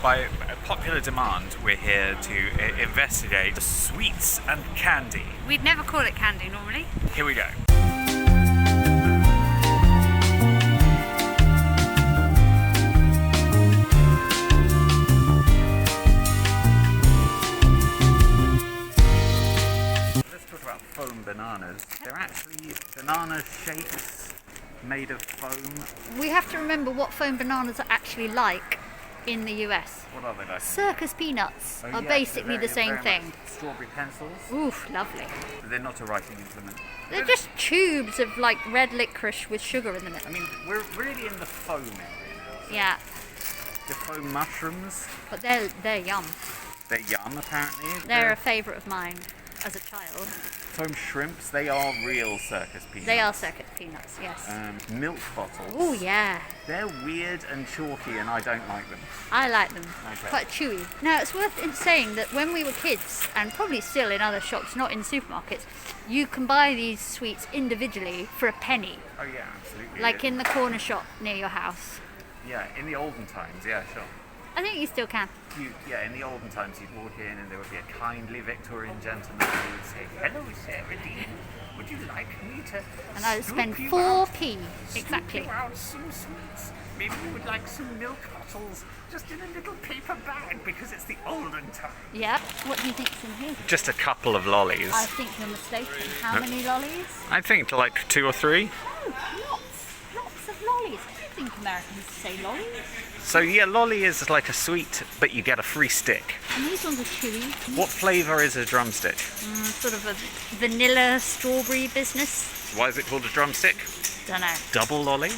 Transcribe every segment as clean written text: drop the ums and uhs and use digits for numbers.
By popular demand, we're here to investigate sweets and candy. We'd never call it candy normally. Here we go. Let's talk about foam bananas. They're actually banana shapes made of foam. We have to remember what foam bananas are actually like in the US. What are they like? Circus peanuts Oh, are yes, basically they're the same very thing. much strawberry pencils. Oof, lovely. But they're not a writing implement. They're just tubes of like red licorice with sugar in them. I mean, we're really in the foam area now. Yeah, The foam mushrooms, but they're yum. they're yum apparently. They're a favourite of mine as a child. Foam shrimps, they are real circus peanuts. They are circus peanuts, yes. Milk bottles. Oh yeah, They're weird and chalky and I don't like them. I like them. Okay. Quite chewy. Now it's worth saying that when we were kids, and probably still in other shops, not in supermarkets, you can buy these sweets individually for a penny, Oh yeah, absolutely. like in the corner shop near your house. Yeah, in the olden times, yeah, sure. I think you still can. In the olden times you'd walk in and there would be a kindly Victorian gentleman who would say, "Hello, Sarah Dean, would you like me to And I would scoop spend you 4p, out- exactly. scoop you out some sweets? Maybe you would like some milk bottles just in a little paper bag because it's the olden time." Yeah. What do you think's in here? Just a couple of lollies. I think you're mistaken. How many lollies? I think like 2 or 3. Oh, lots of lollies. I don't think Americans say lollies. So yeah, lolly is like a sweet, but you get a free stick. And these ones are chewy. What flavour is a drumstick? Sort of a vanilla strawberry business. Why is it called a drumstick? Don't know. Double lolly?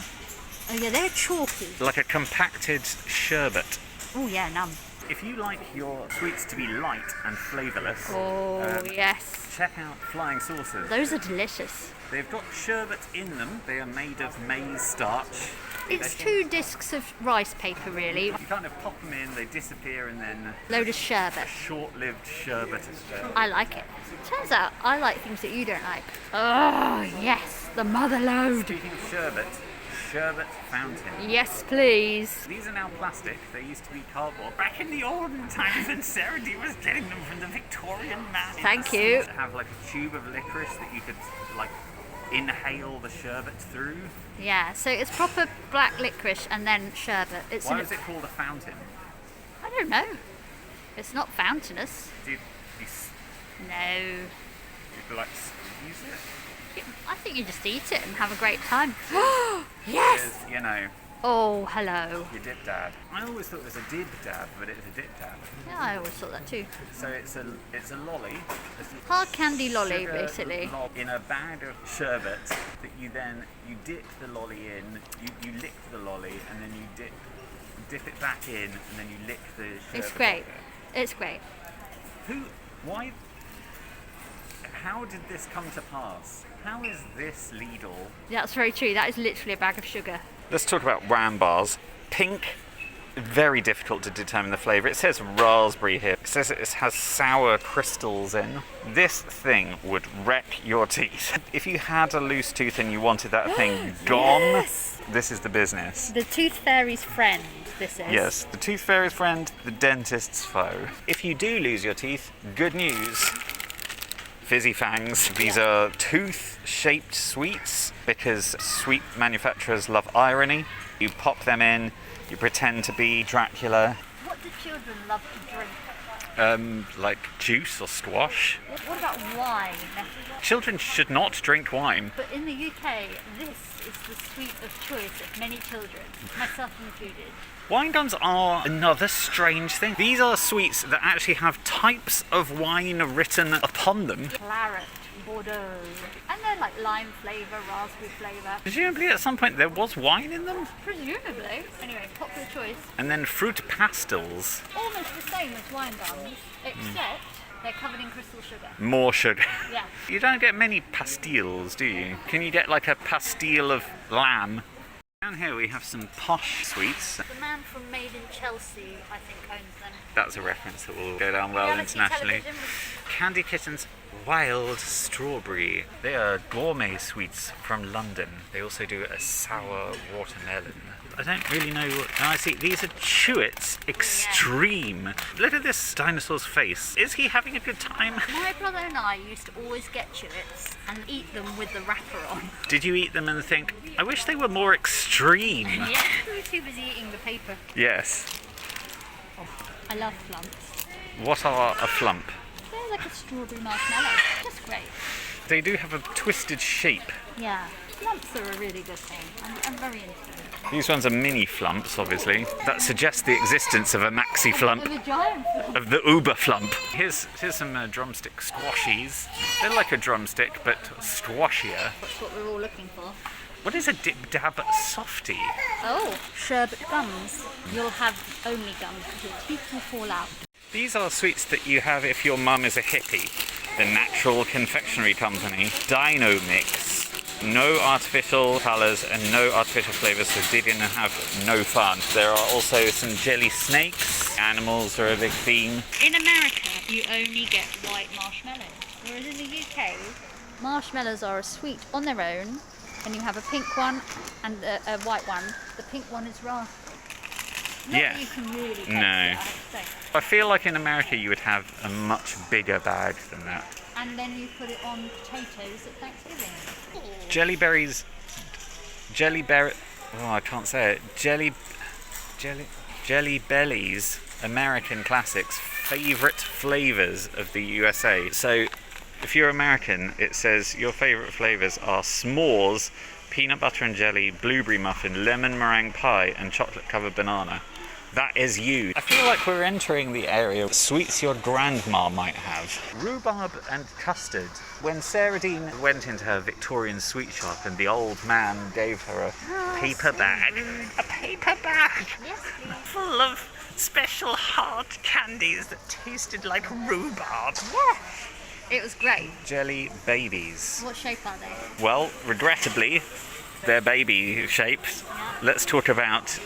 Oh yeah, they're chalky. Like a compacted sherbet. Oh yeah, num. If you like your sweets to be light and flavourless, Oh yes. check out Flying Saucers. Those are delicious. They've got sherbet in them. They are made of maize starch. It's 2 discs of rice paper really. You kind of pop them in, they disappear, and then Load of sherbet. short-lived sherbet is there. I like it. Turns out I like things that you don't like. Oh yes, the mother load. Speaking of sherbet fountain. Yes please. These are now plastic. They used to be cardboard. Back in the olden times when Sarah D was getting them from the Victorian man. Thank you. To have like a tube of licorice that you could like inhale the sherbet through. Yeah, so it's proper black licorice and then sherbet. It's Why is it called a fountain? I don't know. It's not fountainous. Do you No. like squeeze it? I think you just eat it and have a great time. Yes! There's, you know, Oh, hello. your dip dad. I always thought it was a dib dab, but it's a dip dab. Yeah, I always thought that too. So it's a lolly. It's a Hard candy lolly, sugar basically. in a bag of sherbet that you dip the lolly in, you lick the lolly, and then you dip it back in, and then you lick the sherbet. It's great. It's great. Why? How did this come to pass? How is this Lidl? That's very true. That is literally a bag of sugar. Let's talk about Wham bars. Pink, very difficult to determine the flavour. It says raspberry here. It says it has sour crystals in. This thing would wreck your teeth. If you had a loose tooth and you wanted that thing gone, Yes. this is the business. The tooth fairy's friend, this is. Yes, the tooth fairy's friend, the dentist's foe. If you do lose your teeth, good news. Fizzy Fangs. These are tooth-shaped sweets because sweet manufacturers love irony. You pop them in, you pretend to be Dracula. What do children love to drink? Like juice or squash. What about wine? Children should not drink wine. But in the UK, this is the sweet of choice of many children, myself included. Wine gums are another strange thing. These are sweets that actually have types of wine written upon them. Claret, Bordeaux, and they're like lime flavour, raspberry flavour. Presumably at some point there was wine in them. Presumably. Anyway, popular choice. And then fruit pastels. Almost the same as wine gums, except they're covered in crystal sugar. More sugar. Yeah. You don't get many pastilles, do you? Can you get like a pastille of lamb? Down here we have some posh sweets. The man from Made in Chelsea, I think, owns them. That's a reference that will go down well Reality internationally. television was- Candy Kittens Wild Strawberry. They are gourmet sweets from London. They also do a sour watermelon. I don't really know what... Oh, I see. These are Chewits Extreme. Look at this dinosaur's face. Is he having a good time? My brother and I used to always get Chewits and eat them with the wrapper on. Did you eat them and think, I wish they were more extreme? Yeah, we were too busy eating the paper. Yes. I love flumps. What are a flump? They're like a strawberry marshmallow. Just great. They do have a twisted shape. Yeah, flumps are a really good thing. I'm very into them. These ones are mini flumps, obviously. That suggests the existence of a maxi flump. Of a giant flump. Of the uber flump. Here's some drumstick squashies. They're like a drumstick, but squashier. That's what we're all looking for. What is a dip dab softie? Oh, sherbet gums. You'll have only gums because your teeth will fall out. These are sweets that you have if your mum is a hippie. The Natural Confectionery Company. Dino Mix. No artificial colours and no artificial flavours, so dig in and have no fun. There are also some jelly snakes. Animals are a big theme. In America, you only get white marshmallows, whereas in the UK, marshmallows are a sweet on their own, and you have a pink one and a white one. The pink one is raspberry. Not Yeah. that you can really taste No. it, I have to say. I feel like in America you would have a much bigger bag than that. And then you put it on potatoes at Thanksgiving. Jelly berries. Jelly berry. Oh, I can't say it. Jelly Bellies, American classics, favourite flavours of the USA. So, if you're American, it says your favourite flavours are s'mores, peanut butter and jelly, blueberry muffin, lemon meringue pie, and chocolate covered banana. That is you. I feel like we're entering the area of sweets your grandma might have. Rhubarb and custard. When Sarah Dean went into her Victorian sweet shop and the old man gave her a paper bag. A paper bag! Yes, please. Full of special hard candies that tasted like rhubarb. Yeah. It was great. Jelly babies. What shape are they? Well, regrettably, they're baby shapes. Let's talk about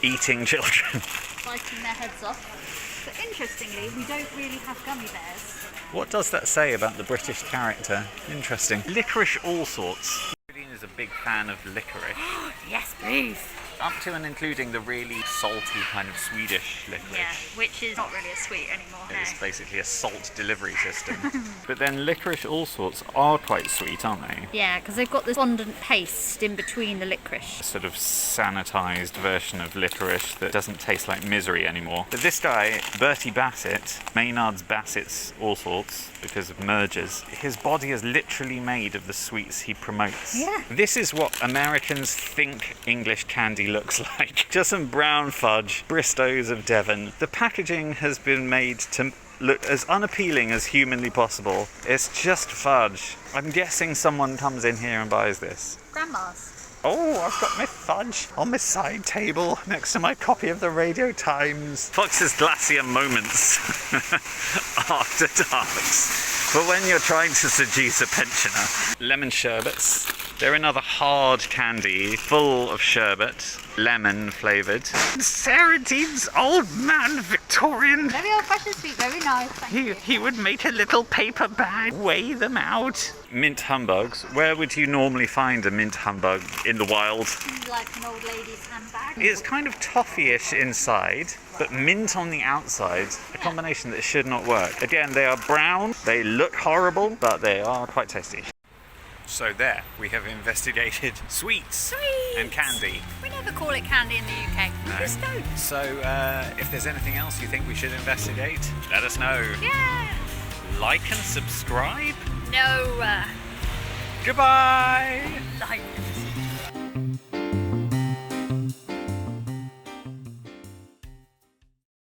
eating children. Biting their heads off. But interestingly, we don't really have gummy bears. What does that say about the British character? Interesting. Licorice all sorts. Dean is a big fan of licorice. Yes, please. Up to and including the really salty kind of Swedish licorice. Yeah, which is not really a sweet anymore. It's No. basically a salt delivery system. But then licorice all sorts are quite sweet, aren't they? Yeah, because they've got this fondant paste in between the A licorice. sort of sanitized version of licorice that doesn't taste like misery anymore. But this guy, Bertie Bassett, Maynard's Bassett's all sorts, because of mergers, his body is literally made of the sweets he promotes. Yeah. This is what Americans think English candy looks like. Just some brown fudge, Bristow's of Devon. The packaging has been made to look as unappealing as humanly possible. It's just fudge. I'm guessing someone comes in here and buys this. Grandma's. Oh, I've got my fudge on my side table next to my copy of the Radio Times. Fox's Glacier moments after darks. But when you're trying to seduce a pensioner. Lemon sherbets. They're another hard candy, full of sherbet, lemon flavoured. Sarah Dean's old man Victorian. Very old fashioned sweet, very nice. Thank you. He would make a little paper bag, weigh them out. Mint humbugs. Where would you normally find a mint humbug in the wild? Like an old lady's handbag. It's kind of toffee-ish inside, but mint on the outside. A combination that should not work. Again, they are brown, they look horrible, but they are quite tasty. So there, we have investigated sweets and candy. We never call it candy in the UK. We just don't. So if there's anything else you think we should investigate, let us know. Yeah. Like and subscribe. No. Goodbye! Like.